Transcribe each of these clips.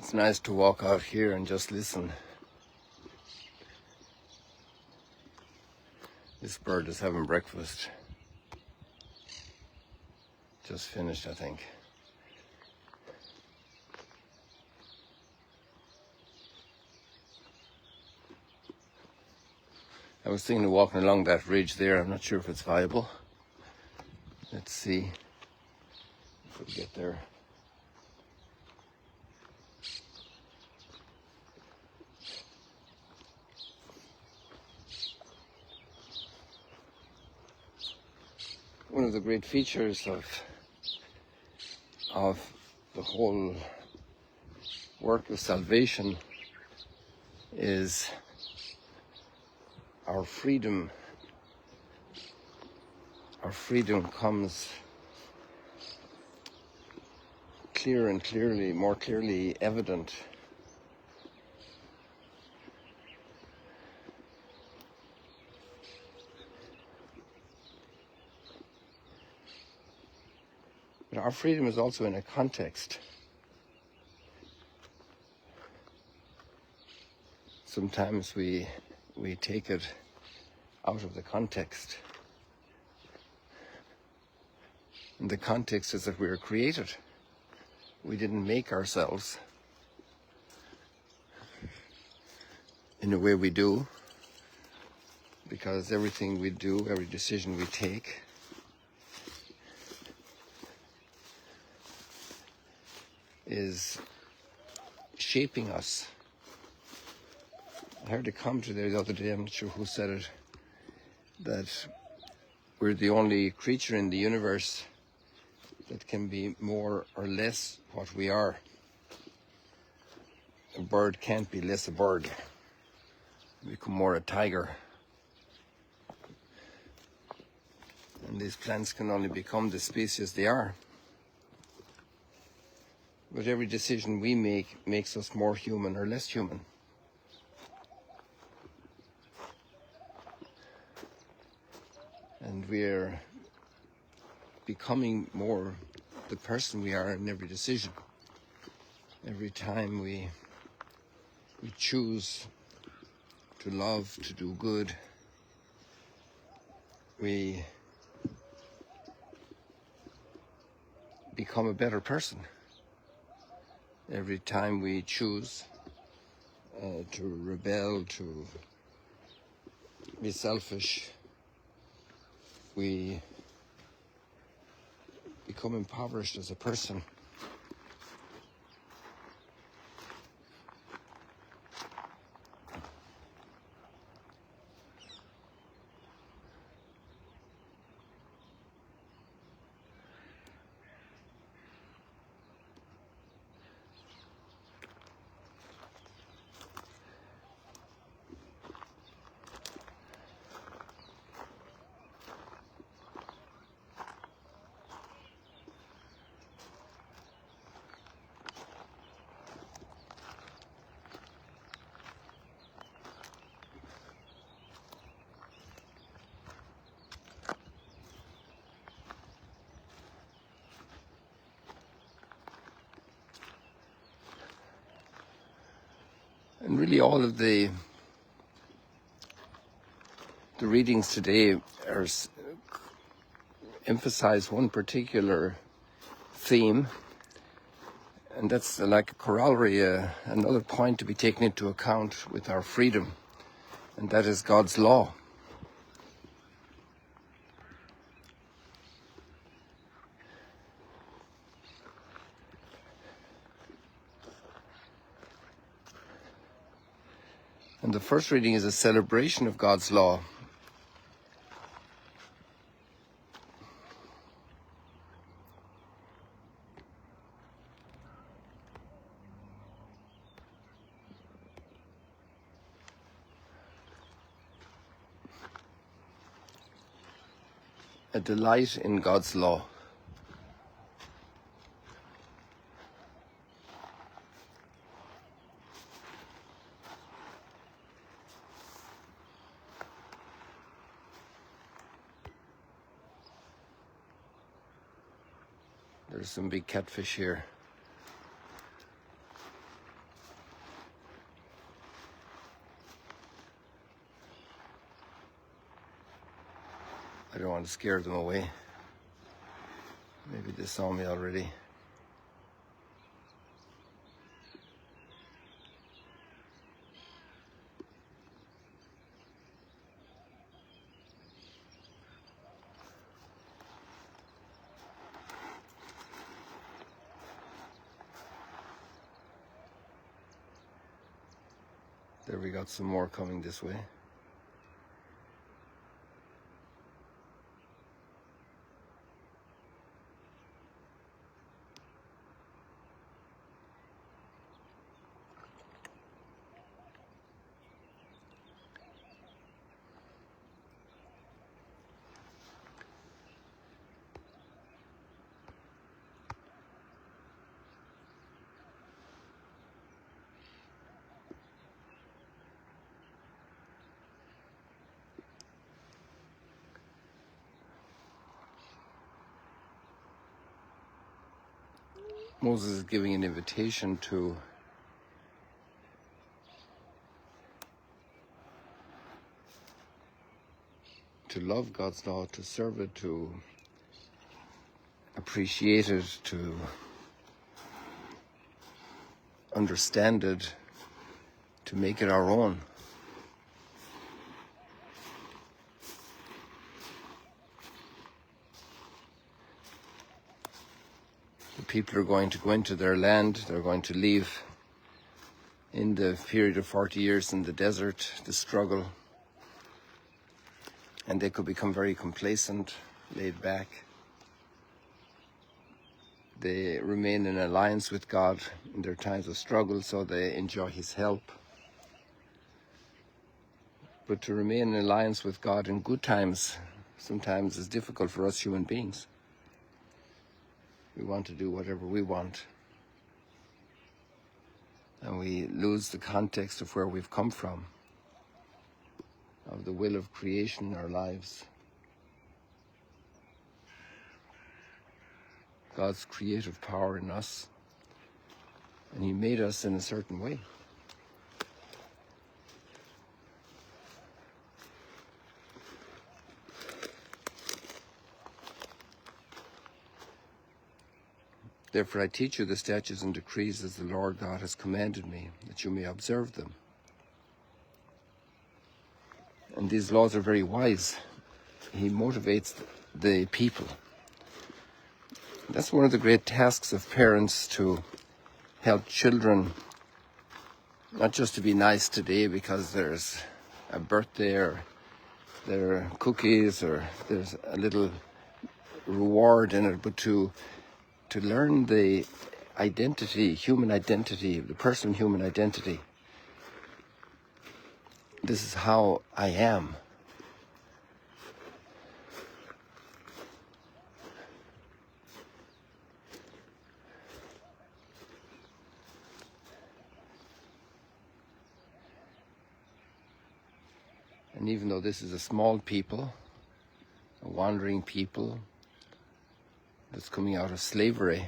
It's nice to walk out here and just listen. This bird is having breakfast. Just finished, I think. I was thinking of walking along that ridge there. I'm not sure if it's viable. Let's see if we get there. One of the great features of the whole work of salvation is our freedom. Our freedom comes more clearly evident but our freedom is also in a context. Sometimes we take it out of the context. And the context is that we were created. We didn't make ourselves in the way we do, because everything we do, every decision we take, is shaping us. I heard a commentary there the other day, I'm not sure who said it, that we're the only creature in the universe that can be more or less what we are. A bird can't be less a bird, become more a tiger. And these plants can only become the species they are. But every decision we make makes us more human or less human. And we're becoming more the person we are in every decision. Every time we choose to love, to do good, we become a better person. Every time we choose to rebel, to be selfish, we become impoverished as a person. And really all of the readings today emphasize one particular theme, and that's like a corollary, another point to be taken into account with our freedom, and that is God's law. And the first reading is a celebration of God's law. A delight in God's law. There's some big catfish here. I don't want to scare them away. Maybe they saw me already. There we got some more coming this way. Moses is giving an invitation to love God's law, to serve it, to appreciate it, to understand it, to make it our own. The people are going to go into their land, they're going to leave in the period of 40 years in the desert, the struggle, and they could become very complacent, laid back. They remain in alliance with God in their times of struggle, so they enjoy His help. But to remain in alliance with God in good times sometimes is difficult for us human beings. We want to do whatever we want. And we lose the context of where we've come from, of the will of creation in our lives. God's creative power in us, and He made us in a certain way. Therefore I teach you the statutes and decrees as the Lord God has commanded me, that you may observe them. And these laws are very wise. He motivates the people. That's one of the great tasks of parents, to help children not just to be nice today because there's a birthday or there are cookies or there's a little reward in it, but to learn the identity, human identity, the person, human identity. This is how I am. And even though this is a small people, a wandering people that's coming out of slavery,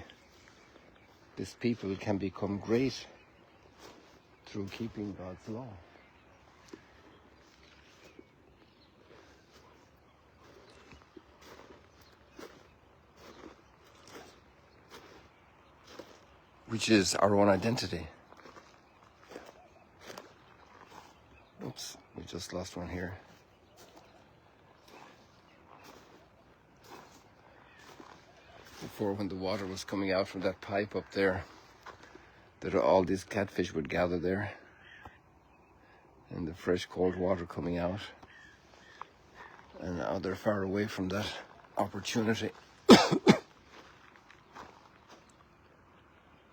this people can become great through keeping God's law. Which is our own identity. Oops, we just lost one here. Before, when the water was coming out from that pipe up there, that all these catfish would gather there, and the fresh cold water coming out. And now they're far away from that opportunity.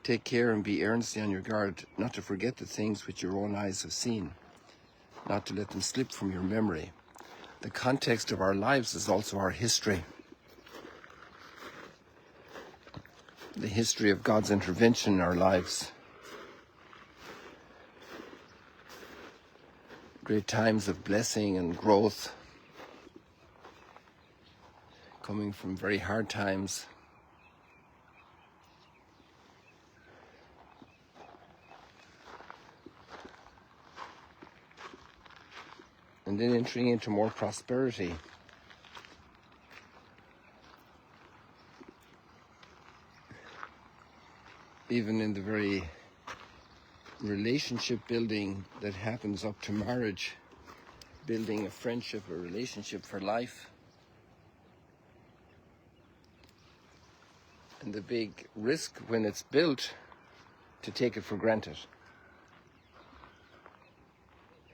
Take care and be earnestly on your guard, not to forget the things which your own eyes have seen, not to let them slip from your memory. The context of our lives is also our history. The history of God's intervention in our lives. Great times of blessing and growth, coming from very hard times. And then entering into more prosperity. even in the very relationship building that happens up to marriage, building a friendship, a relationship for life. And the big risk when it's built to take it for granted.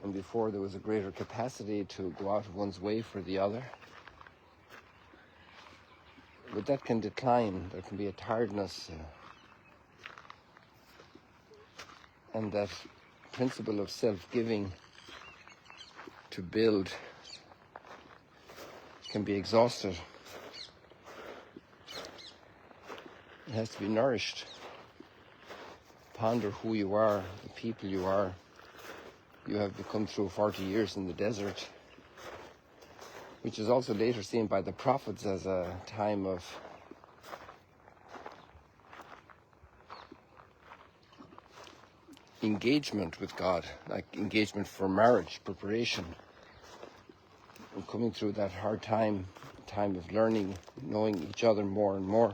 And before there was a greater capacity to go out of one's way for the other. But that can decline, there can be a tiredness. And that principle of self-giving to build can be exhausted. It has to be nourished. Ponder who you are, the people you are. You have become through 40 years in the desert, which is also later seen by the prophets as a time of engagement with God, like engagement for marriage, preparation, and coming through that hard time of learning, knowing each other more and more,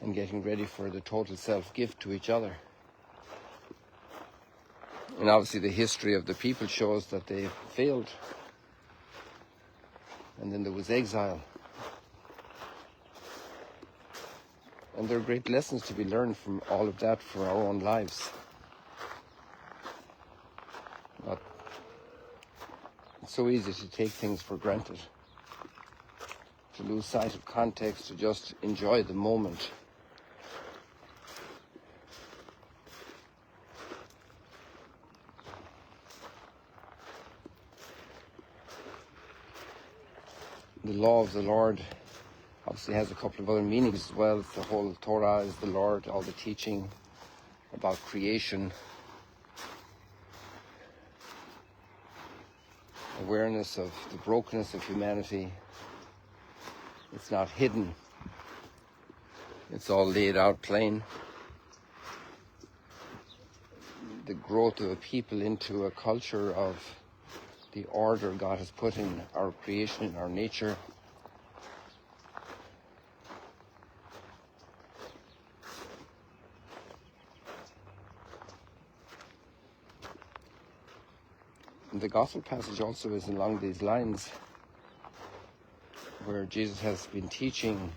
and getting ready for the total self-gift to each other. And obviously the history of the people shows that they failed. And then there was exile. And there are great lessons to be learned from all of that for our own lives. But it's so easy to take things for granted, to lose sight of context, to just enjoy the moment. The law of the Lord obviously has a couple of other meanings as well. The whole Torah is the Lord, all the teaching about creation, awareness of the brokenness of humanity. It's not hidden. It's all laid out plain. The growth of a people into a culture of the order God has put in our creation, in our nature. And the gospel passage also is along these lines, where Jesus has been teaching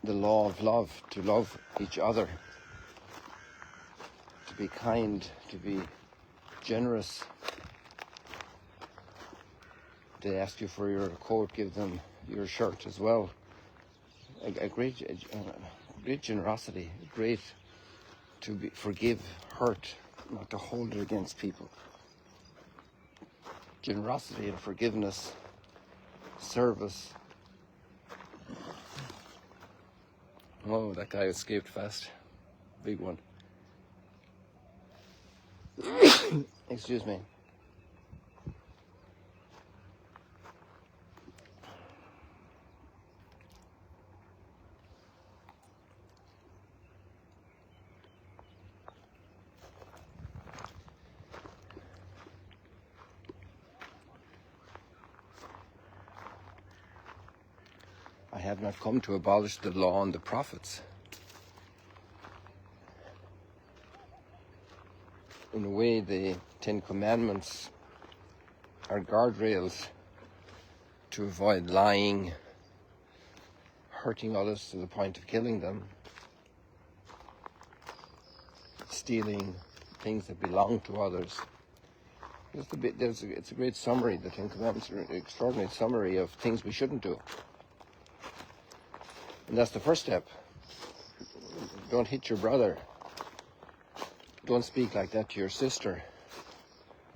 the law of love, to love each other, to be kind, to be generous. They ask you for your coat, give them your shirt as well. A great generosity, great to forgive hurt, not to hold it against people. Generosity and forgiveness, service. Oh, that guy escaped fast. Big one. Excuse me. I have not come to abolish the law and the prophets. In a way, the 10 Commandments are guardrails to avoid lying, hurting others to the point of killing them, stealing things that belong to others. It's a great summary. The 10 Commandments are an extraordinary summary of things we shouldn't do. And that's the first step. Don't hit your brother. Don't speak like that to your sister.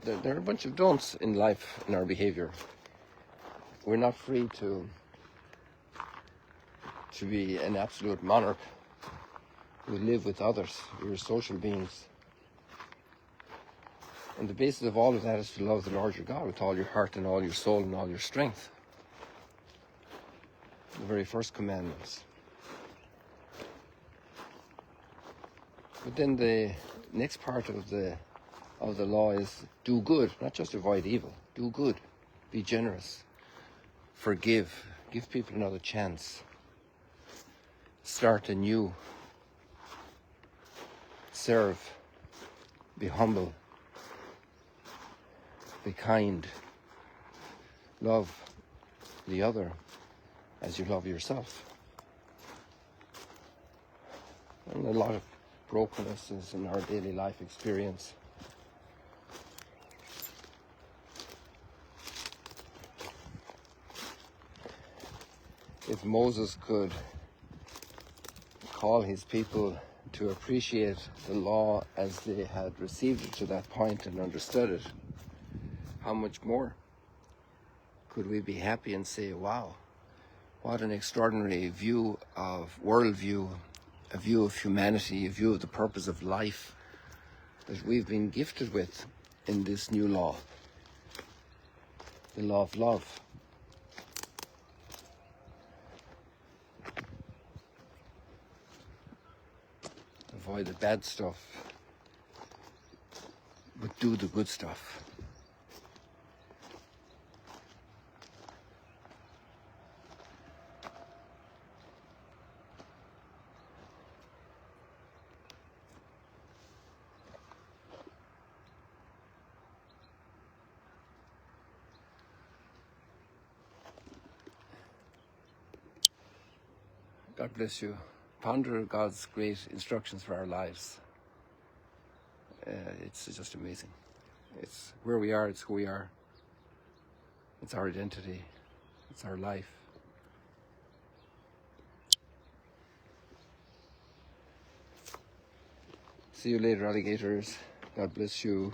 There are a bunch of don'ts in life, in our behavior. We're not free to be an absolute monarch. We live with others. We're social beings. And the basis of all of that is to love the Lord your God with all your heart and all your soul and all your strength. The very first commandments. But then the next part of the law is do good, not just avoid evil. Do good, be generous, forgive, give people another chance. start anew, serve, be humble, be kind, love the other as you love yourself. And a lot of brokenness is in our daily life experience. If Moses could call his people to appreciate the law as they had received it to that point and understood it, how much more could we be happy and say, wow, what an extraordinary view of worldview, a view of humanity, a view of the purpose of life that we've been gifted with in this new law, the law of love. Avoid the bad stuff, but do the good stuff. God bless you. Ponder God's great instructions for our lives. It's just amazing. It's where we are, it's who we are. It's our identity. It's our life. See you later, alligators. God bless you.